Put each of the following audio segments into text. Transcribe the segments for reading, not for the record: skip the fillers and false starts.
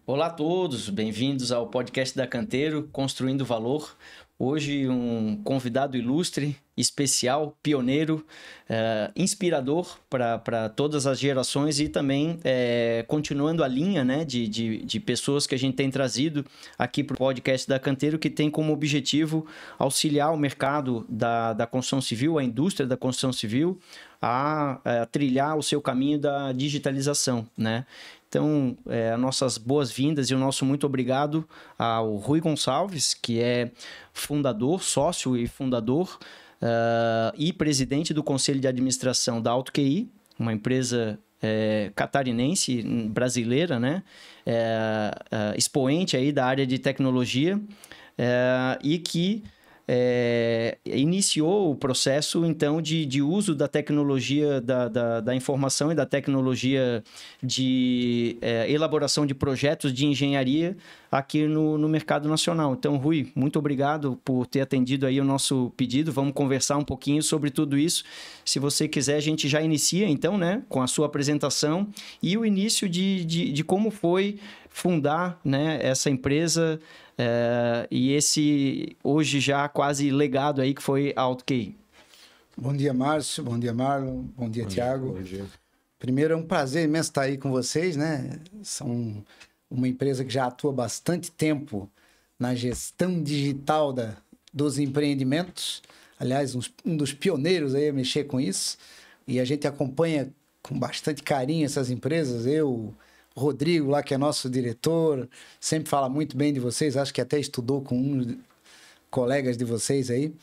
Olá a todos, bem-vindos ao podcast da Canteiro, Construindo Valor. Hoje um convidado ilustre, especial, pioneiro, inspirador para todas as gerações e também continuando a linha, né, de pessoas que a gente tem trazido aqui para o podcast da Canteiro, que tem como objetivo auxiliar o mercado da construção civil, a indústria da construção civil, a trilhar o seu caminho da digitalização, né? Então, nossas boas-vindas e o nosso muito obrigado ao Rui Gonçalves, que é fundador, sócio e fundador e presidente do Conselho de Administração da AutoQI, uma empresa catarinense, brasileira, né? Expoente aí da área de tecnologia e que iniciou o processo, então, de uso da tecnologia da informação e da tecnologia de elaboração de projetos de engenharia aqui no mercado nacional. Então, Rui, muito obrigado por ter atendido aí o nosso pedido. Vamos conversar um pouquinho sobre tudo isso. Se você quiser, a gente já inicia, então, né, com a sua apresentação e o início de como foi fundar, né, essa empresa e esse hoje já quase legado aí que foi a AutoQI. Bom dia, Márcio. Bom dia, Marlon. Bom dia, Thiago. Bom dia. Primeiro, é um prazer imenso estar aí com vocês, né? São uma empresa que já atua bastante tempo na gestão digital dos empreendimentos. Aliás, um dos pioneiros aí a mexer com isso. E a gente acompanha com bastante carinho essas empresas. O Rodrigo lá, que é nosso diretor, sempre fala muito bem de vocês, acho que até estudou com colegas de vocês aí.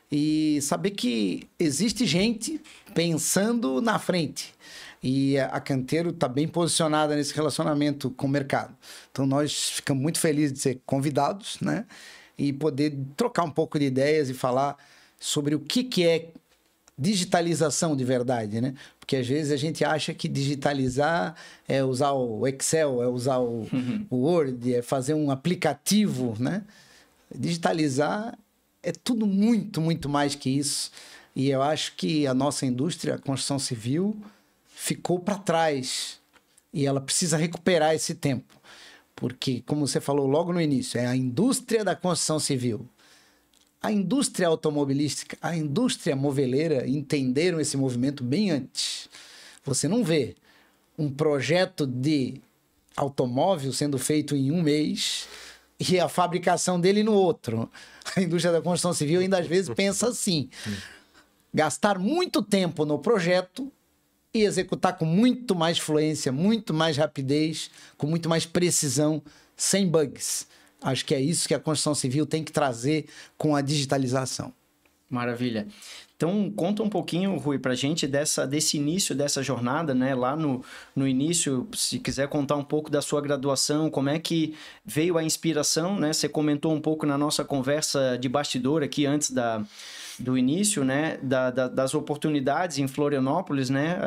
E saber que existe gente pensando na frente. E a Canteiro está bem posicionada nesse relacionamento com o mercado. Então, nós ficamos muito felizes de ser convidados, né? E poder trocar um pouco de ideias e falar sobre o que é digitalização de verdade, né? Porque às vezes a gente acha que digitalizar é usar o Excel, é usar o Word, é fazer um aplicativo, né? Digitalizar é tudo muito, muito mais que isso. E eu acho que a nossa indústria, a construção civil, ficou para trás. E ela precisa recuperar esse tempo. Porque, como você falou logo no início, é a indústria da construção civil. A indústria automobilística, a indústria moveleira entenderam esse movimento bem antes. Você não vê um projeto de automóvel sendo feito em um mês e a fabricação dele no outro. A indústria da construção civil ainda às vezes pensa assim. Gastar muito tempo no projeto e executar com muito mais fluência, muito mais rapidez, com muito mais precisão, sem bugs. Acho que é isso que a construção civil tem que trazer com a digitalização. Maravilha. Então, conta um pouquinho, Rui, para a gente desse início dessa jornada, né? Lá no início, se quiser contar um pouco da sua graduação, como é que veio a inspiração, né? Você comentou um pouco na nossa conversa de bastidor aqui antes do início, né, das oportunidades em Florianópolis, né,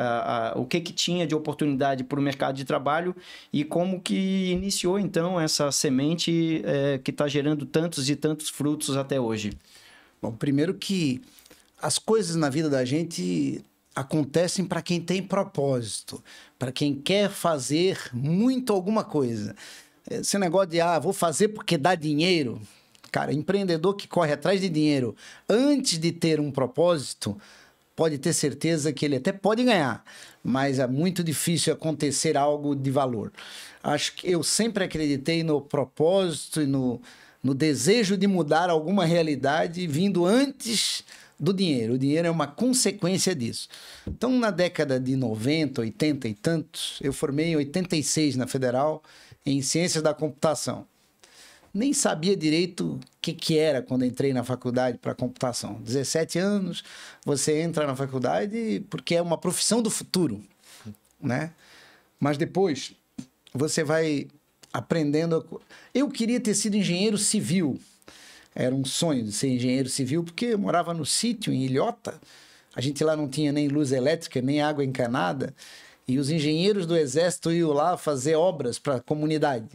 o que tinha de oportunidade para o mercado de trabalho e como que iniciou, então, essa semente que está gerando tantos e tantos frutos até hoje. Bom, primeiro que as coisas na vida da gente acontecem para quem tem propósito, para quem quer fazer muito alguma coisa. Esse negócio de, vou fazer porque dá dinheiro... Cara, empreendedor que corre atrás de dinheiro antes de ter um propósito, pode ter certeza que ele até pode ganhar, mas é muito difícil acontecer algo de valor. Acho que eu sempre acreditei no propósito e no desejo de mudar alguma realidade vindo antes do dinheiro. O dinheiro é uma consequência disso. Então, na década de 90, 80 e tantos, eu formei em 86 na Federal em Ciências da Computação. Nem sabia direito o que era quando entrei na faculdade para computação. 17 anos, você entra na faculdade porque é uma profissão do futuro, né? Mas depois você vai aprendendo... Eu queria ter sido engenheiro civil. Era um sonho de ser engenheiro civil porque eu morava no sítio, em Ilhota. A gente lá não tinha nem luz elétrica, nem água encanada. E os engenheiros do Exército iam lá fazer obras para a comunidade.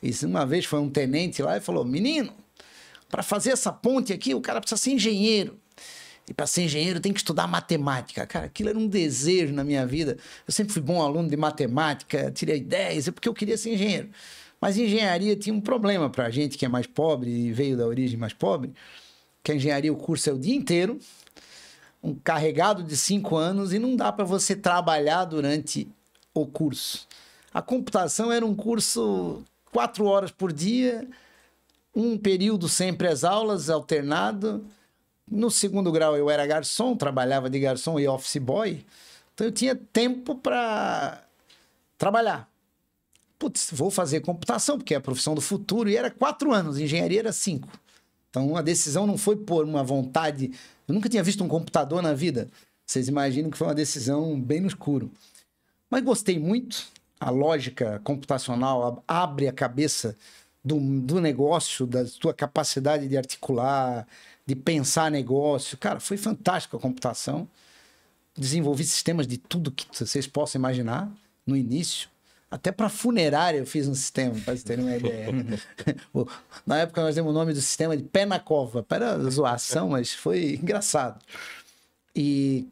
E uma vez foi um tenente lá e falou, menino, para fazer essa ponte aqui, o cara precisa ser engenheiro. E para ser engenheiro tem que estudar matemática. Cara, aquilo era um desejo na minha vida. Eu sempre fui bom aluno de matemática, tirei 10, porque eu queria ser engenheiro. Mas engenharia tinha um problema para a gente que é mais pobre e veio da origem mais pobre, que a engenharia, o curso é o dia inteiro, um carregado de 5 anos, e não dá para você trabalhar durante o curso. A computação era um curso 4 horas por dia, um período sempre as aulas, alternado. No segundo grau eu era garçom, trabalhava de garçom e office boy, então eu tinha tempo para trabalhar. Putz, vou fazer computação, porque é a profissão do futuro, e era 4 anos, engenharia era 5. Então a decisão não foi por uma vontade. Eu nunca tinha visto um computador na vida. Vocês imaginam que foi uma decisão bem no escuro. Mas gostei muito. A lógica computacional abre a cabeça do negócio, da tua capacidade de articular, de pensar negócio. Cara, foi fantástico a computação. Desenvolvi sistemas de tudo que vocês possam imaginar no início. Até para funerária eu fiz um sistema, para vocês terem uma ideia. Na época nós demos o nome do sistema de pé na cova. Era zoação, mas foi engraçado. E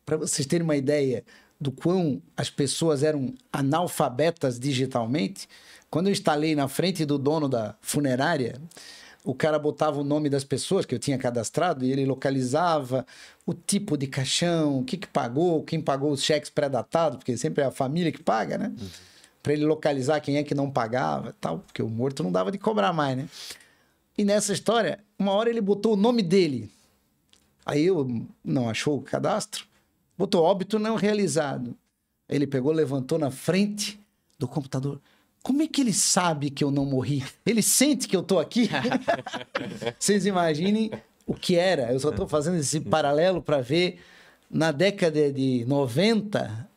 para vocês terem uma ideia do quão as pessoas eram analfabetas digitalmente, quando eu instalei na frente do dono da funerária, o cara botava o nome das pessoas que eu tinha cadastrado e ele localizava o tipo de caixão, o que pagou, quem pagou os cheques pré-datados, porque sempre é a família que paga, né? Para ele localizar quem é que não pagava, tal, porque o morto não dava de cobrar mais, né? E nessa história, uma hora ele botou o nome dele. Aí eu não achou o cadastro, botou óbito não realizado. Aí ele pegou, levantou na frente do computador. Como é que ele sabe que eu não morri? Ele sente que eu tô aqui? Vocês imaginem o que era. Eu só estou fazendo esse paralelo para ver na década de 90,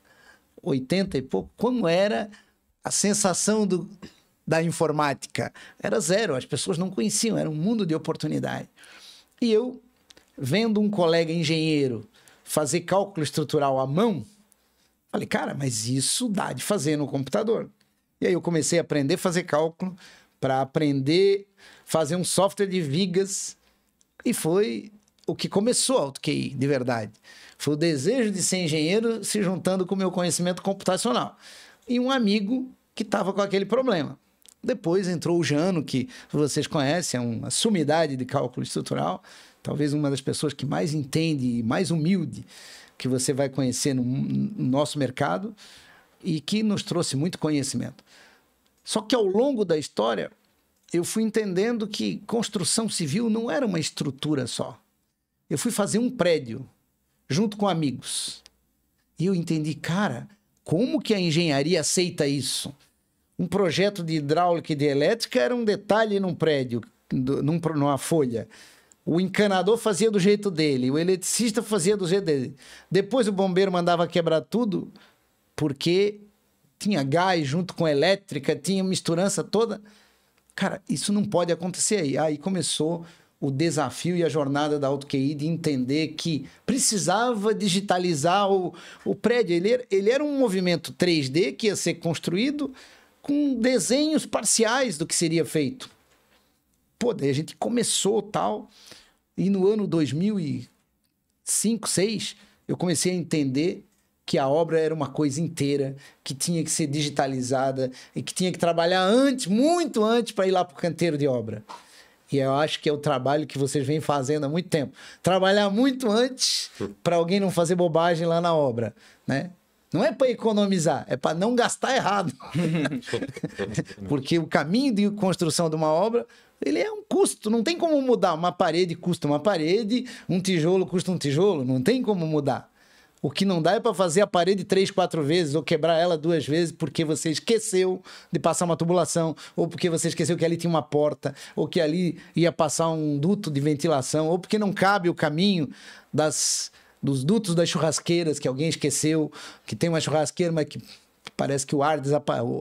80 e pouco, como era a sensação da informática. Era zero, as pessoas não conheciam, era um mundo de oportunidade. E eu, vendo um colega engenheiro fazer cálculo estrutural à mão, falei, cara, mas isso dá de fazer no computador. E aí eu comecei a aprender a fazer cálculo, para aprender a fazer um software de vigas, e foi o que começou a AutoQI, de verdade. Foi o desejo de ser engenheiro se juntando com o meu conhecimento computacional. E um amigo que estava com aquele problema. Depois entrou o Jano, que vocês conhecem, é uma sumidade de cálculo estrutural, talvez uma das pessoas que mais entende e mais humilde que você vai conhecer no nosso mercado, e que nos trouxe muito conhecimento. Só que ao longo da história, eu fui entendendo que construção civil não era uma estrutura só. Eu fui fazer um prédio junto com amigos. E eu entendi, cara, como que a engenharia aceita isso? Um projeto de hidráulica e de elétrica era um detalhe num prédio, numa folha. O encanador fazia do jeito dele, o eletricista fazia do jeito dele. Depois o bombeiro mandava quebrar tudo, porque tinha gás junto com elétrica, tinha misturança toda. Cara, isso não pode acontecer aí. Aí começou o desafio e a jornada da AutoQI de entender que precisava digitalizar o prédio. Ele era um movimento 3D que ia ser construído com desenhos parciais do que seria feito. Pô, daí a gente começou tal, e no ano 2005, 2006, eu comecei a entender que a obra era uma coisa inteira, que tinha que ser digitalizada e que tinha que trabalhar antes, muito antes, para ir lá para o canteiro de obra. E eu acho que é o trabalho que vocês vêm fazendo há muito tempo. Trabalhar muito antes para alguém não fazer bobagem lá na obra, né? Não é para economizar, é para não gastar errado. Porque o caminho de construção de uma obra, ele é um custo, não tem como mudar. Uma parede custa uma parede, um tijolo custa um tijolo, não tem como mudar. O que não dá é para fazer a parede 3, 4 vezes, ou quebrar ela 2 vezes porque você esqueceu de passar uma tubulação, ou porque você esqueceu que ali tinha uma porta, ou que ali ia passar um duto de ventilação, ou porque não cabe o caminho dos dutos das churrasqueiras, que alguém esqueceu, que tem uma churrasqueira, mas que parece que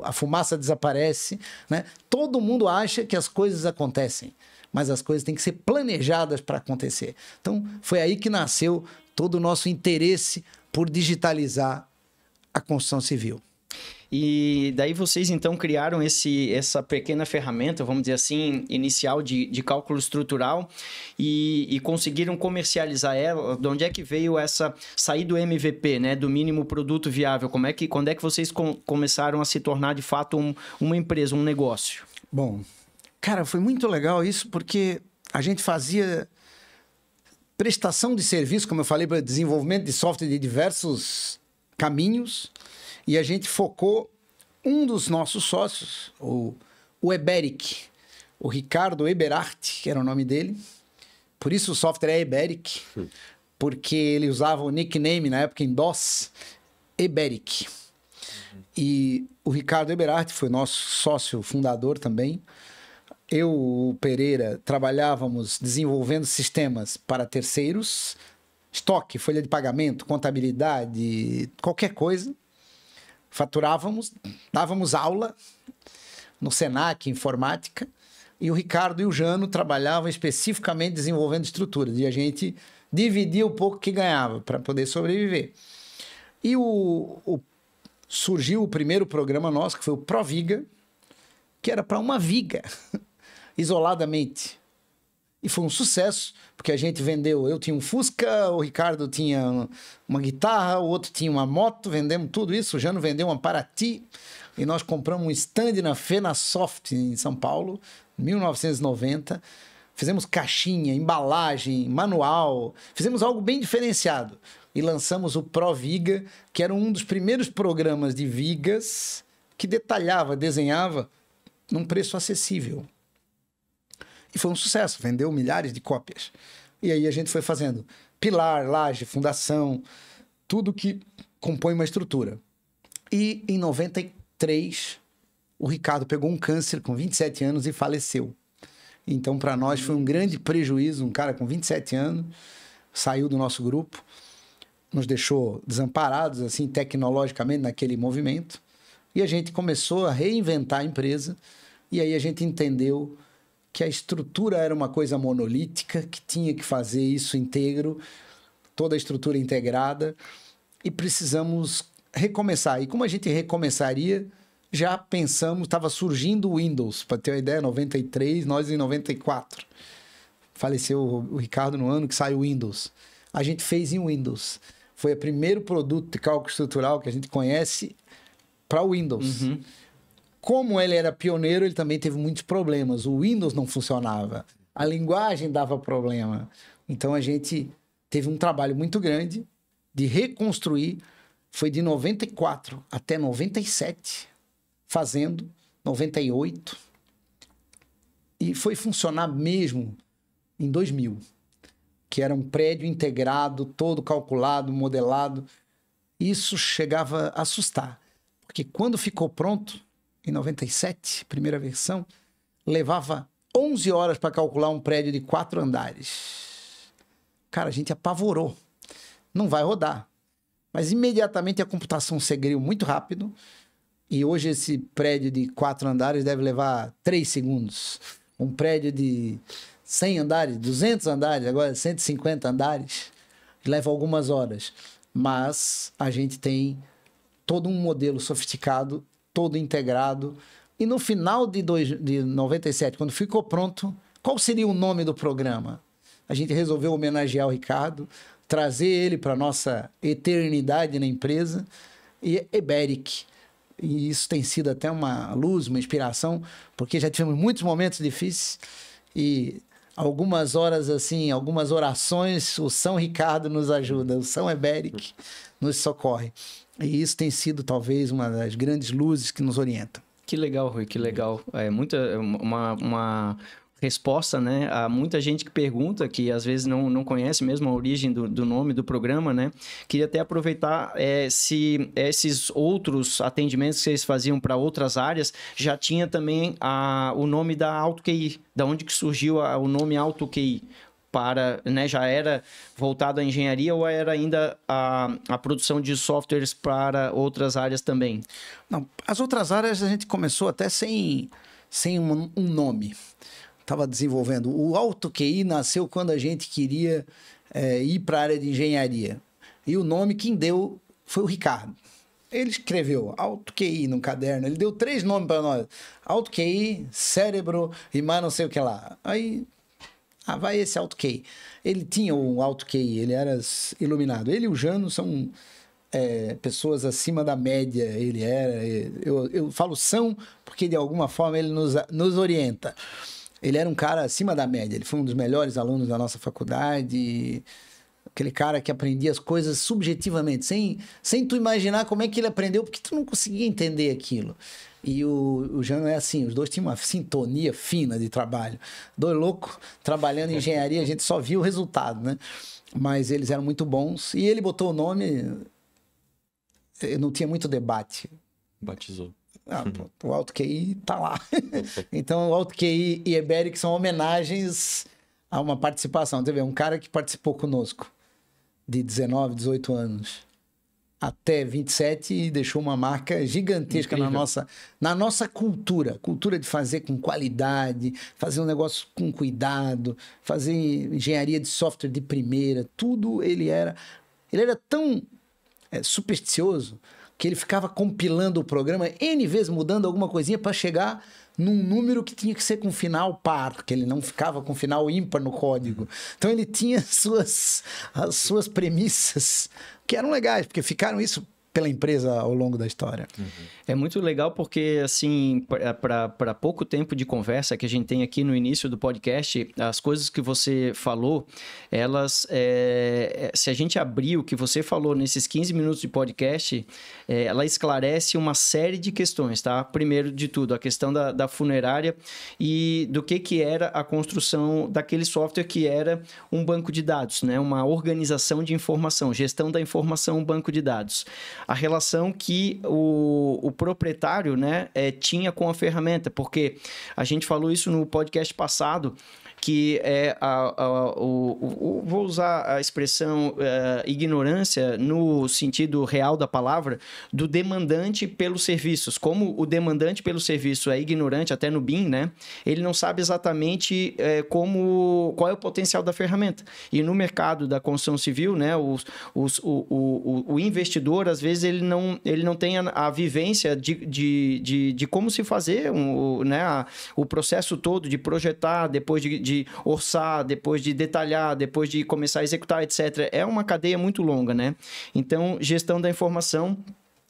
a fumaça desaparece, né? Todo mundo acha que as coisas acontecem, mas as coisas têm que ser planejadas para acontecer. Então, foi aí que nasceu todo o nosso interesse por digitalizar a construção civil. E daí vocês então criaram essa pequena ferramenta, vamos dizer assim, inicial de cálculo estrutural e conseguiram comercializar ela. De onde é que veio essa sair do MVP, né, do mínimo produto viável? Quando é que vocês começaram a se tornar de fato uma empresa, um negócio? Bom, cara, foi muito legal isso porque a gente fazia prestação de serviço, como eu falei, para desenvolvimento de software de diversos caminhos, e a gente focou um dos nossos sócios, o Eberic, o Ricardo Eberhardt, que era o nome dele. Por isso o software é Eberic, porque ele usava o nickname na época em DOS, Eberic. E o Ricardo Eberhardt foi nosso sócio fundador também. Eu, o Pereira, trabalhávamos desenvolvendo sistemas para terceiros, estoque, folha de pagamento, contabilidade, qualquer coisa. Faturávamos, dávamos aula no Senac, informática, e o Ricardo e o Jano trabalhavam especificamente desenvolvendo estruturas, e a gente dividia o pouco que ganhava para poder sobreviver. E surgiu o primeiro programa nosso, que foi o Proviga, que era para uma viga, isoladamente. E foi um sucesso, porque a gente vendeu. Eu tinha um Fusca, o Ricardo tinha uma guitarra, o outro tinha uma moto, vendemos tudo isso. O Jano vendeu uma Paraty, e nós compramos um stand na FenaSoft, em São Paulo, em 1990. Fizemos caixinha, embalagem, manual, fizemos algo bem diferenciado. E lançamos o Proviga, que era um dos primeiros programas de vigas que detalhava, desenhava num preço acessível. E foi um sucesso, vendeu milhares de cópias. E aí a gente foi fazendo pilar, laje, fundação, tudo que compõe uma estrutura. E em 93, o Ricardo pegou um câncer com 27 anos e faleceu. Então, para nós foi um grande prejuízo, um cara com 27 anos, saiu do nosso grupo, nos deixou desamparados, assim, tecnologicamente, naquele movimento. E a gente começou a reinventar a empresa, e aí a gente entendeu que a estrutura era uma coisa monolítica, que tinha que fazer isso íntegro, toda a estrutura integrada, e precisamos recomeçar. E como a gente recomeçaria, já pensamos, estava surgindo o Windows, para ter uma ideia, 93, nós em 94. Faleceu o Ricardo no ano que saiu o Windows. A gente fez em Windows. Foi o primeiro produto de cálculo estrutural que a gente conhece para o Windows. Uhum. Como ele era pioneiro, ele também teve muitos problemas. O Windows não funcionava. A linguagem dava problema. Então, a gente teve um trabalho muito grande de reconstruir. Foi de 94 até 97, fazendo 98. E foi funcionar mesmo em 2000, que era um prédio integrado, todo calculado, modelado. Isso chegava a assustar. Porque quando ficou pronto, em 97, primeira versão, levava 11 horas para calcular um prédio de 4 andares. Cara, a gente apavorou. Não vai rodar. Mas imediatamente a computação segreou muito rápido, e hoje esse prédio de 4 andares deve levar 3 segundos. Um prédio de 100 andares, 200 andares, agora 150 andares, leva algumas horas. Mas a gente tem todo um modelo sofisticado, todo integrado. E no final de 97, quando ficou pronto, qual seria o nome do programa? A gente resolveu homenagear o Ricardo, trazer ele para a nossa eternidade na empresa, e Eberic. E isso tem sido até uma luz, uma inspiração, porque já tivemos muitos momentos difíceis e algumas horas assim, algumas orações, o São Ricardo nos ajuda, o São Eberic nos socorre. E isso tem sido talvez uma das grandes luzes que nos orientam. Que legal, Rui, que legal. É uma resposta, né, a muita gente que pergunta, que às vezes não conhece mesmo a origem do nome do programa, né? Queria até aproveitar se esses outros atendimentos que vocês faziam para outras áreas já tinha também o nome da AutoQI, da onde que surgiu o nome AutoQI. Né, já era voltado à engenharia ou era ainda a produção de softwares para outras áreas também? Não, as outras áreas a gente começou até sem um nome. Estava desenvolvendo. O AutoQI nasceu quando a gente queria ir para a área de engenharia. E o nome quem deu foi o Ricardo. ele escreveu Auto QI no caderno, ele deu 3 nomes para nós, Auto QI, cérebro e mais não sei o que lá. Aí, vai esse Auto QI. Ele tinha um Auto QI, ele era iluminado. Ele e o Jano são pessoas acima da média, ele era. Eu falo são porque de alguma forma ele nos orienta. Ele era um cara acima da média, ele foi um dos melhores alunos da nossa faculdade, aquele cara que aprendia as coisas subjetivamente, sem tu imaginar como é que ele aprendeu, porque tu não conseguia entender aquilo. E o Jano é assim, os dois tinham uma sintonia fina de trabalho. Dois loucos trabalhando em engenharia, a gente só viu o resultado, né? Mas eles eram muito bons. E ele botou o nome, não tinha muito debate. Batizou. O Auto QI tá lá. Então, o Auto QI e Eberic são homenagens a uma participação. Você vê, um cara que participou conosco de 19, 18 anos até 27 e deixou uma marca gigantesca na nossa cultura de fazer com qualidade, fazer um negócio com cuidado, fazer engenharia de software de primeira, tudo. Ele era tão supersticioso que ele ficava compilando o programa N vezes, mudando alguma coisinha para chegar num número que tinha que ser com final par, que ele não ficava com final ímpar no código. Então ele tinha as suas premissas que eram legais, porque ficaram isso pela empresa ao longo da história. É muito legal porque, assim, para pouco tempo de conversa que a gente tem aqui no início do podcast, as coisas que você falou, elas, se a gente abrir o que você falou nesses 15 minutos de podcast, ela esclarece uma série de questões, tá? Primeiro de tudo, a questão da funerária e do que era a construção daquele software que era um banco de dados, né? Uma organização de informação, gestão da informação, um banco de dados. A relação que o proprietário, né, tinha com a ferramenta, porque a gente falou isso no podcast passado, que vou usar a expressão ignorância no sentido real da palavra, do demandante pelos serviços. Como o demandante pelo serviço é ignorante, até no BIM, né? Ele não sabe exatamente qual é o potencial da ferramenta. E no mercado da construção civil, né, o investidor, às vezes, ele não tem a vivência de como se fazer o processo todo de projetar, depois de orçar, depois de detalhar, depois de começar a executar, etc. É uma cadeia muito longa, né? Então, gestão da informação,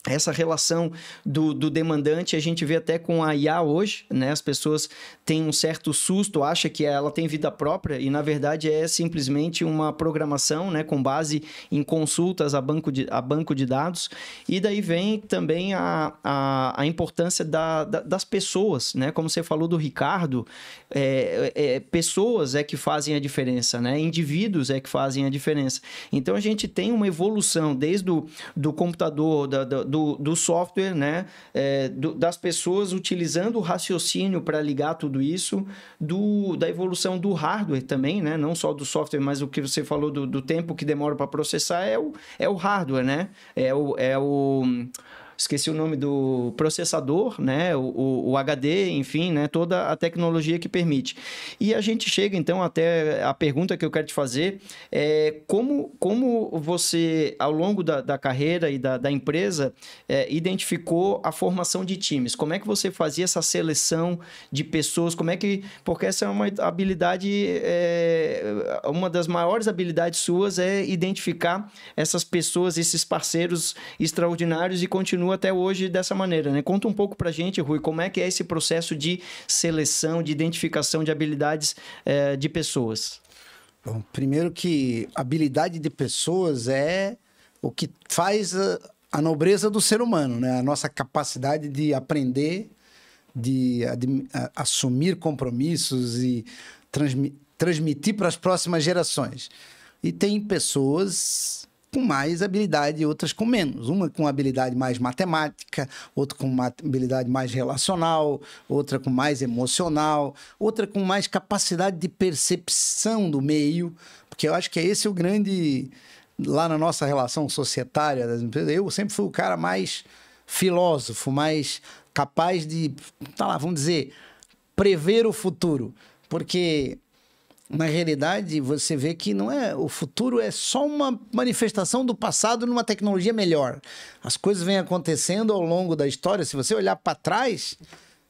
essa relação do demandante, a gente vê até com a IA hoje, né? As pessoas têm um certo susto, acham que ela tem vida própria e, na verdade, é simplesmente uma programação, né? Com base em consultas a banco de dados. E daí vem também a importância das pessoas, né? Como você falou do Ricardo, pessoas que fazem a diferença, né? Indivíduos que fazem a diferença. Então, a gente tem uma evolução desde do computador, do software, né? Das pessoas utilizando o raciocínio para ligar tudo isso, da evolução do hardware também, né? Não só do software, mas o que você falou do tempo que demora para processar é o hardware, né? Esqueci o nome do processador, né? O HD, enfim, né? Toda a tecnologia que permite. E a gente chega, então, até a pergunta que eu quero te fazer como você, ao longo da carreira e da empresa, identificou a formação de times? Como é que você fazia essa seleção de pessoas? Porque essa é uma habilidade, uma das maiores habilidades suas é identificar essas pessoas, esses parceiros extraordinários e continua até hoje dessa maneira, né? Conta um pouco pra gente, Rui, como é que é esse processo de seleção, de identificação de habilidades de pessoas? Bom, primeiro que habilidade de pessoas é o que faz a nobreza do ser humano, né? A nossa capacidade de aprender, de assumir compromissos e transmitir para as próximas gerações. E tem pessoas com mais habilidade e outras com menos. Uma com habilidade mais matemática, outra com uma habilidade mais relacional, outra com mais emocional, outra com mais capacidade de percepção do meio, porque eu acho que esse é o grande... Lá na nossa relação societária das empresas, eu sempre fui o cara mais filósofo, mais capaz de, vamos dizer, prever o futuro, porque na realidade, você vê que não é, o futuro é só uma manifestação do passado numa tecnologia melhor. As coisas vêm acontecendo ao longo da história. Se você olhar para trás,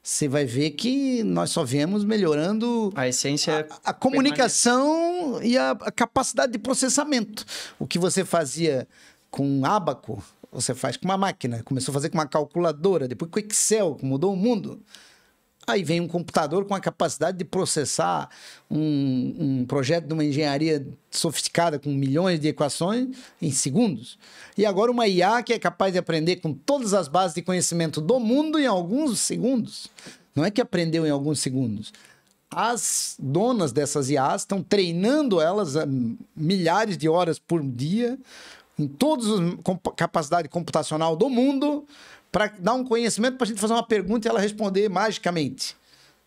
você vai ver que nós só viemos melhorando a essência, a comunicação e a capacidade de processamento. O que você fazia com um ábaco, você faz com uma máquina. Começou a fazer com uma calculadora, depois com o Excel, que mudou o mundo. Aí vem um computador com a capacidade de processar um projeto de uma engenharia sofisticada com milhões de equações em segundos. E agora uma IA que é capaz de aprender com todas as bases de conhecimento do mundo em alguns segundos. Não é que aprendeu em alguns segundos. As donas dessas IAs estão treinando elas a milhares de horas por dia em toda a capacidade computacional do mundo para dar um conhecimento para a gente fazer uma pergunta e ela responder magicamente.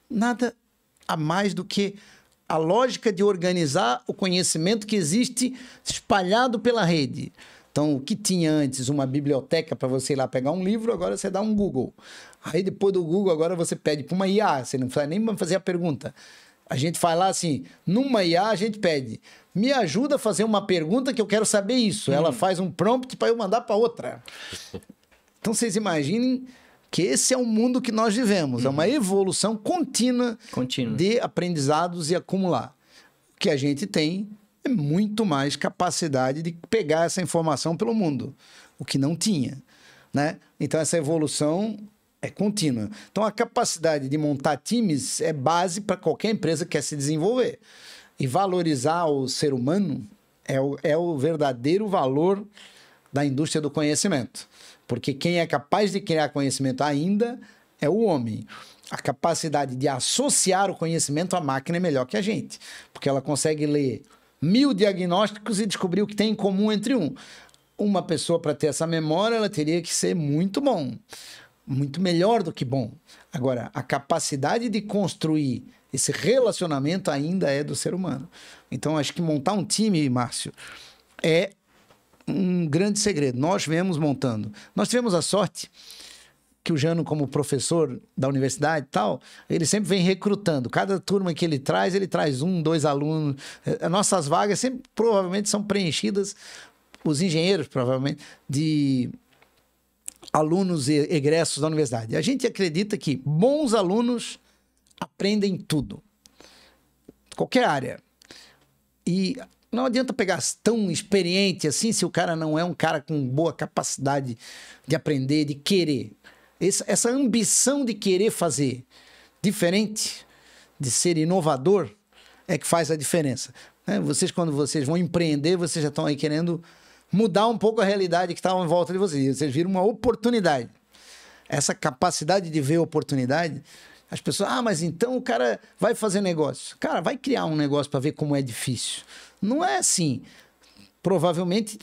Nada a mais do que a lógica de organizar o conhecimento que existe espalhado pela rede. Então, o que tinha antes uma biblioteca para você ir lá pegar um livro, agora você dá um Google. Aí, depois do Google, agora você pede para uma IA, você não precisa nem fazer a pergunta. A gente faz lá assim, numa IA a gente pede, me ajuda a fazer uma pergunta que eu quero saber isso. Ela faz um prompt para eu mandar para outra. Então, vocês imaginem que esse é o mundo que nós vivemos. É uma evolução contínua de aprendizados e acumular. O que a gente tem é muito mais capacidade de pegar essa informação pelo mundo, o que não tinha, né? Então, essa evolução é contínua. Então, a capacidade de montar times é base para qualquer empresa que quer se desenvolver. E valorizar o ser humano é o verdadeiro valor da indústria do conhecimento. Porque quem é capaz de criar conhecimento ainda é o homem. A capacidade de associar o conhecimento à máquina é melhor que a gente. Porque ela consegue ler 1000 diagnósticos e descobrir o que tem em comum entre um. Uma pessoa, para ter essa memória, ela teria que ser muito bom. Muito melhor do que bom. Agora, a capacidade de construir esse relacionamento ainda é do ser humano. Então, acho que montar um time, Márcio, é um grande segredo. Nós viemos montando. Nós tivemos a sorte que o Jano, como professor da universidade e tal, ele sempre vem recrutando. Cada turma que ele traz 1, 2 alunos. As nossas vagas sempre, provavelmente, são preenchidas, os engenheiros, provavelmente, de alunos egressos da universidade. A gente acredita que bons alunos aprendem tudo. Qualquer área. E não adianta pegar tão experiente assim se o cara não é um cara com boa capacidade de aprender, de querer. Essa ambição de querer fazer diferente, de ser inovador, é que faz a diferença. Vocês, quando vocês vão empreender, vocês já estão aí querendo mudar um pouco a realidade que estava em volta de vocês. Vocês viram uma oportunidade. Essa capacidade de ver oportunidade, as pessoas, mas então o cara vai fazer negócio. Cara, vai criar um negócio para ver como é difícil. Não é assim. Provavelmente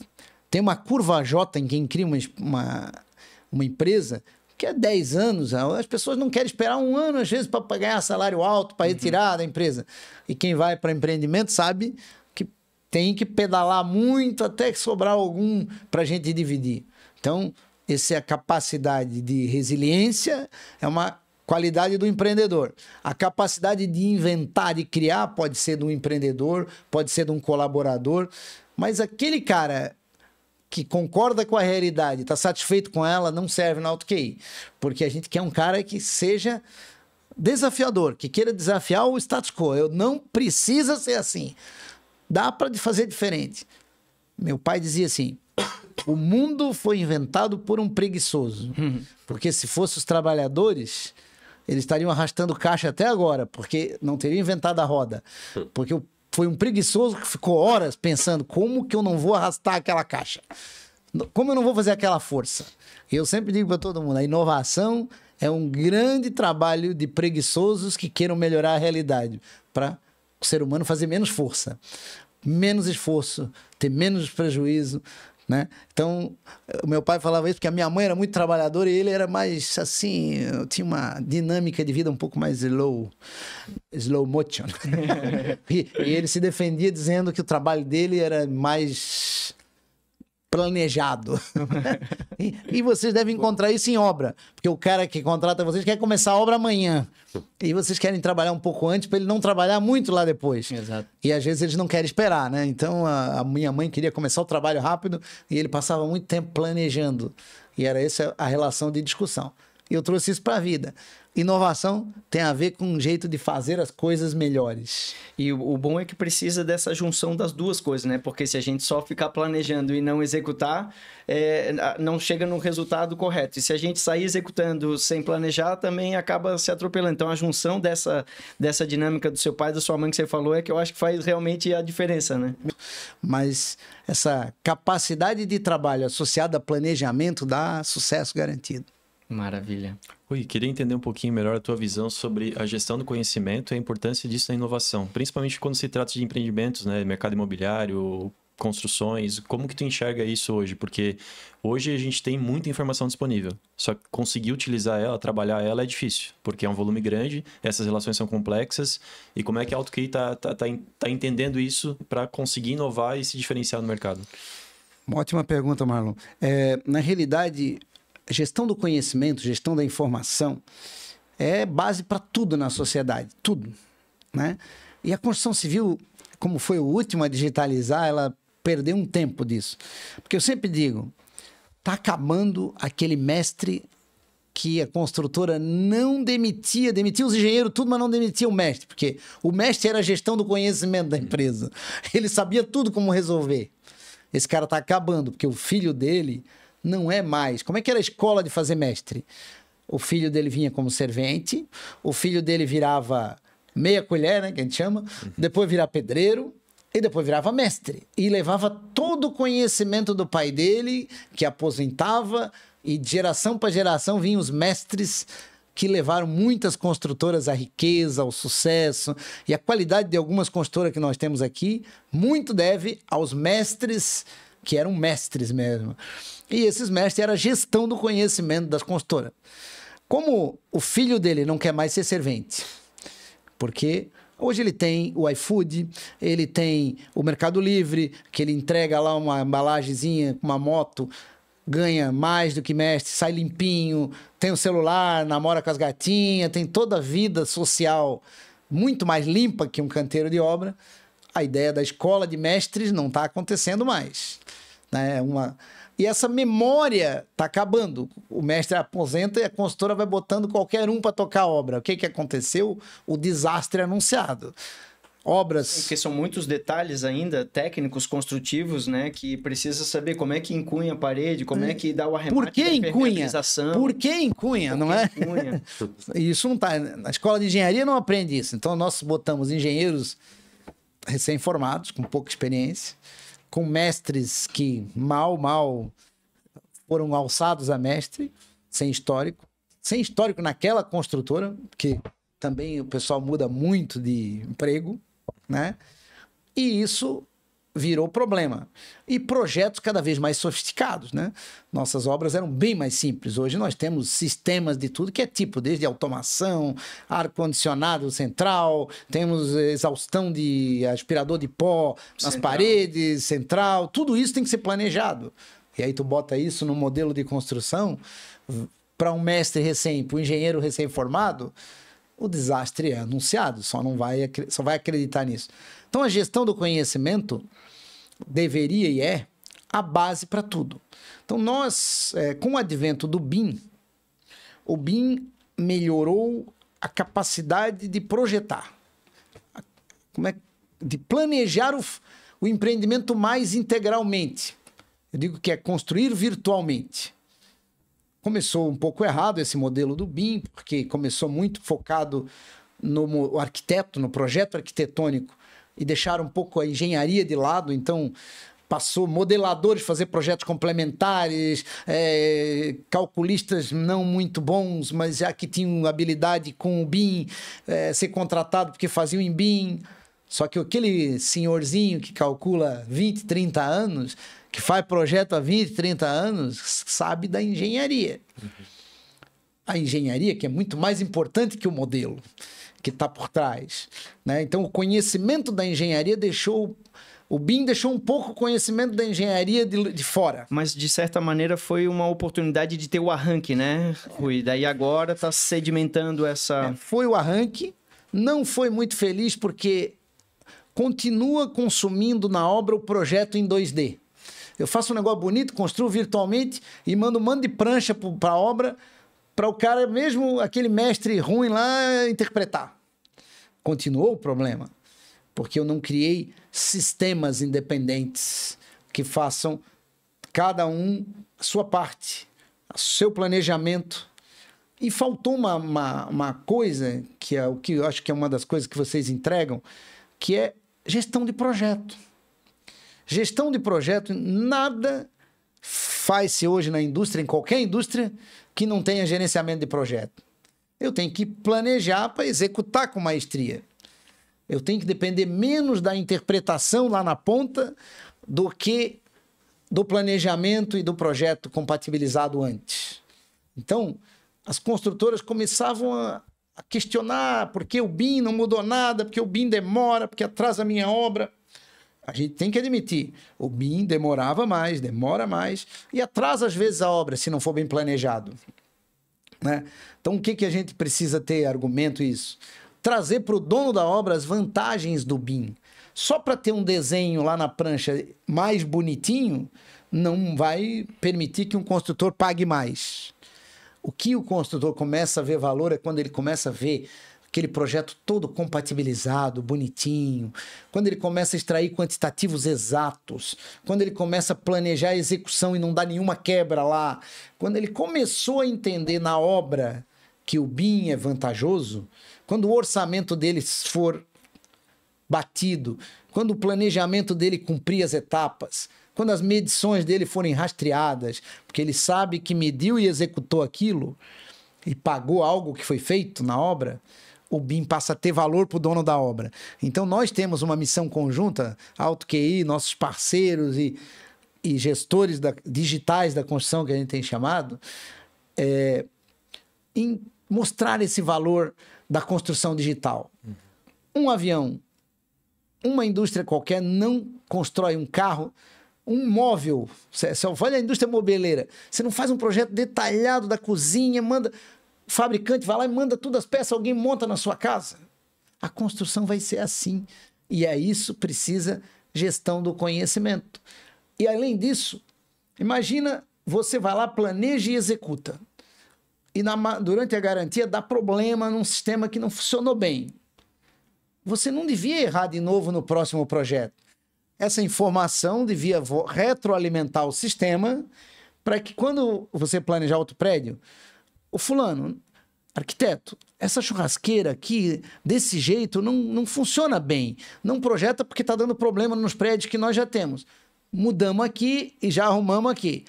tem uma curva J em quem cria uma empresa que é 10 anos. As pessoas não querem esperar um ano, às vezes, para ganhar salário alto, para retirar da empresa. E quem vai para empreendimento sabe que tem que pedalar muito até que sobrar algum para a gente dividir. Então, essa é a capacidade de resiliência, é uma qualidade do empreendedor. A capacidade de inventar, de criar, pode ser de um empreendedor, pode ser de um colaborador, mas aquele cara que concorda com a realidade, está satisfeito com ela, não serve na AutoQI. Porque a gente quer um cara que seja desafiador, que queira desafiar o status quo. Eu não precisa ser assim. Dá para fazer diferente. Meu pai dizia assim, o mundo foi inventado por um preguiçoso. Porque se fossem os trabalhadores, eles estariam arrastando caixa até agora, porque não teriam inventado a roda. Porque foi um preguiçoso que ficou horas pensando como que eu não vou arrastar aquela caixa. Como eu não vou fazer aquela força. Eu sempre digo para todo mundo, a inovação é um grande trabalho de preguiçosos que queiram melhorar a realidade, para o ser humano fazer menos força, menos esforço, ter menos prejuízo, né? Então, o meu pai falava isso porque a minha mãe era muito trabalhadora e ele era mais assim, tinha uma dinâmica de vida um pouco mais slow motion. E ele se defendia dizendo que o trabalho dele era mais planejado. E vocês devem encontrar isso em obra, porque o cara que contrata vocês quer começar a obra amanhã. E vocês querem trabalhar um pouco antes para ele não trabalhar muito lá depois. Exato. E às vezes eles não querem esperar, né? Então a minha mãe queria começar o trabalho rápido e ele passava muito tempo planejando. E era essa a relação de discussão. E eu trouxe isso para a vida. Inovação tem a ver com um jeito de fazer as coisas melhores. E o bom é que precisa dessa junção das duas coisas, né? Porque se a gente só ficar planejando e não executar, não chega no resultado correto. E se a gente sair executando sem planejar, também acaba se atropelando. Então, a junção dessa dinâmica do seu pai e da sua mãe que você falou é que eu acho que faz realmente a diferença, né? Mas essa capacidade de trabalho associada a planejamento dá sucesso garantido. Maravilha. Rui, queria entender um pouquinho melhor a tua visão sobre a gestão do conhecimento e a importância disso na inovação, principalmente quando se trata de empreendimentos, né, mercado imobiliário, construções. Como que tu enxerga isso hoje? Porque hoje a gente tem muita informação disponível, só que conseguir utilizar ela, trabalhar ela é difícil, porque é um volume grande, essas relações são complexas, e como é que a AutoKey tá entendendo isso para conseguir inovar e se diferenciar no mercado? Uma ótima pergunta, Marlon. Na realidade, gestão do conhecimento, gestão da informação é base para tudo na sociedade, tudo, né? E a construção civil, como foi o último a digitalizar, ela perdeu um tempo disso. Porque eu sempre digo, está acabando aquele mestre que a construtora não demitia os engenheiros, tudo, mas não demitia o mestre, porque o mestre era a gestão do conhecimento da empresa. Ele sabia tudo como resolver. Esse cara está acabando, porque o filho dele não é mais. Como é que era a escola de fazer mestre? O filho dele vinha como servente, o filho dele virava meia colher, né, que a gente chama, depois virava pedreiro e depois virava mestre. E levava todo o conhecimento do pai dele, que aposentava, e de geração para geração vinham os mestres que levaram muitas construtoras à riqueza, ao sucesso. E a qualidade de algumas construtoras que nós temos aqui, muito deve aos mestres que eram mestres mesmo. E esses mestres eram a gestão do conhecimento das construtoras. Como o filho dele não quer mais ser servente, porque hoje ele tem o iFood, ele tem o Mercado Livre, que ele entrega lá uma embalagenzinha com uma moto, ganha mais do que mestre, sai limpinho, tem o celular, namora com as gatinhas, tem toda a vida social muito mais limpa que um canteiro de obra. A ideia da escola de mestres não está acontecendo mais, né? E essa memória está acabando. O mestre aposenta e a consultora vai botando qualquer um para tocar a obra. O que aconteceu? O desastre anunciado. Obras... Porque são muitos detalhes ainda, técnicos, construtivos, né? Que precisa saber como é que encunha a parede, como é que dá o arremate. Por que encunha? Por que encunha, não é? Encunha? Isso não tá... Na escola de engenharia não aprende isso. Então, nós botamos engenheiros recém-formados, com pouca experiência, com mestres que mal foram alçados a mestre, sem histórico naquela construtora, porque também o pessoal muda muito de emprego, né? E isso virou problema. E projetos cada vez mais sofisticados, né? Nossas obras eram bem mais simples. Hoje nós temos sistemas de tudo que é tipo, desde automação, ar-condicionado central, temos exaustão de aspirador de pó nas paredes, central, tudo isso tem que ser planejado. E aí tu bota isso no modelo de construção, para um mestre para um engenheiro recém-formado, o desastre é anunciado, só vai acreditar nisso. Então, a gestão do conhecimento deveria e é a base para tudo. Então, nós, com o advento do BIM, o BIM melhorou a capacidade de projetar, de planejar o empreendimento mais integralmente. Eu digo que é construir virtualmente. Começou um pouco errado esse modelo do BIM, porque começou muito focado no arquiteto, no projeto arquitetônico, e deixaram um pouco a engenharia de lado. Então, passou modeladores fazer projetos complementares, calculistas não muito bons, mas já que tinham habilidade com o BIM, ser contratado porque faziam em BIM. Só que aquele senhorzinho que calcula 20, 30 anos, que faz projeto há 20, 30 anos, sabe da engenharia. A engenharia que é muito mais importante que o modelo que está por trás, né? Então, o conhecimento da engenharia deixou O BIM deixou um pouco o conhecimento da engenharia de fora. Mas, de certa maneira, foi uma oportunidade de ter o arranque, né, Rui? Daí agora está sedimentando essa... Foi o arranque, não foi muito feliz porque continua consumindo na obra o projeto em 2D. Eu faço um negócio bonito, construo virtualmente e mando um monte de prancha para a obra para o cara, mesmo aquele mestre ruim lá, interpretar. Continuou o problema, porque eu não criei sistemas independentes que façam cada um a sua parte, o seu planejamento. E faltou uma coisa, que é o que eu acho que é uma das coisas que vocês entregam, que é gestão de projeto. Gestão de projeto, nada faz-se hoje na indústria, em qualquer indústria, que não tenha gerenciamento de projeto. Eu tenho que planejar para executar com maestria. Eu tenho que depender menos da interpretação lá na ponta do que do planejamento e do projeto compatibilizado antes. Então, as construtoras começavam a questionar por que o BIM não mudou nada, porque o BIM demora, porque atrasa a minha obra. A gente tem que admitir, o BIM demora mais, e atrasa às vezes a obra, se não for bem planejado. Né? Então, o que a gente precisa ter argumento isso? Trazer para o dono da obra as vantagens do BIM. Só para ter um desenho lá na prancha mais bonitinho, não vai permitir que um construtor pague mais. O que o construtor começa a ver valor é quando ele começa a ver aquele projeto todo compatibilizado, bonitinho, quando ele começa a extrair quantitativos exatos, quando ele começa a planejar a execução e não dá nenhuma quebra lá, quando ele começou a entender na obra que o BIM é vantajoso, quando o orçamento dele for batido, quando o planejamento dele cumprir as etapas, quando as medições dele forem rastreadas, porque ele sabe que mediu e executou aquilo e pagou algo que foi feito na obra, o BIM passa a ter valor para o dono da obra. Então, nós temos uma missão conjunta, Alto QI, nossos parceiros e gestores digitais da construção, que a gente tem chamado, em mostrar esse valor da construção digital. Um avião, uma indústria qualquer não constrói um carro, um móvel. Você olha a indústria mobeleira, você não faz um projeto detalhado da cozinha, manda... O fabricante vai lá e manda todas as peças, alguém monta na sua casa. A construção vai ser assim. E é isso, precisa gestão do conhecimento. E além disso, imagina, você vai lá, planeja e executa. E durante a garantia dá problema num sistema que não funcionou bem. Você não devia errar de novo no próximo projeto. Essa informação devia retroalimentar o sistema para que quando você planejar outro prédio, o fulano, arquiteto, essa churrasqueira aqui, desse jeito, não funciona bem. Não projeta porque está dando problema nos prédios que nós já temos. Mudamos aqui e já arrumamos aqui.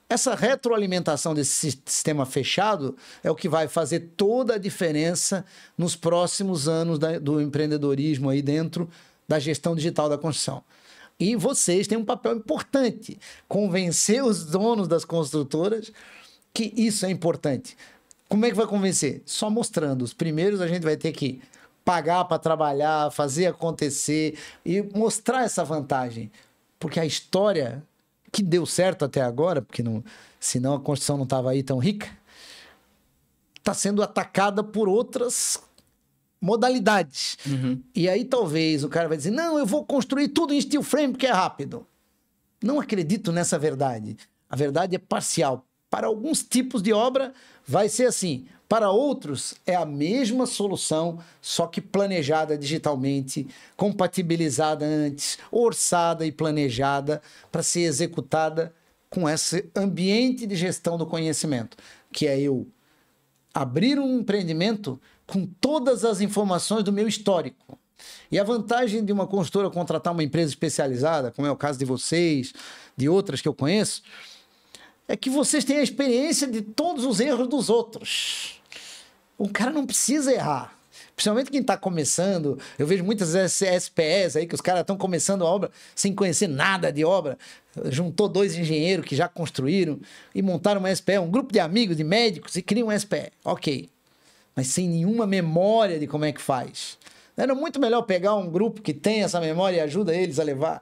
Essa retroalimentação desse sistema fechado é o que vai fazer toda a diferença nos próximos anos do empreendedorismo aí dentro da gestão digital da construção. E vocês têm um papel importante, convencer os donos das construtoras que isso é importante. Como é que vai convencer? Só mostrando. Os primeiros a gente vai ter que pagar para trabalhar, fazer acontecer e mostrar essa vantagem. Porque a história que deu certo até agora, porque senão a construção não estava aí tão rica, está sendo atacada por outras modalidades. E aí talvez o cara vai dizer, não, eu vou construir tudo em steel frame porque é rápido. Não acredito nessa verdade. A verdade é parcial. Para alguns tipos de obra vai ser assim. Para outros é a mesma solução, só que planejada digitalmente, compatibilizada antes, orçada e planejada para ser executada com esse ambiente de gestão do conhecimento, que é eu abrir um empreendimento com todas as informações do meu histórico. E a vantagem de uma construtora contratar uma empresa especializada, como é o caso de vocês, de outras que eu conheço, é que vocês têm a experiência de todos os erros dos outros. O cara não precisa errar. Principalmente quem está começando. Eu vejo muitas SPEs aí que os caras estão começando a obra sem conhecer nada de obra. Juntou 2 engenheiros que já construíram e montaram uma SPE, um grupo de amigos, de médicos, e criam uma SPE. Ok. Mas sem nenhuma memória de como é que faz. Era muito melhor pegar um grupo que tem essa memória e ajuda eles a levar.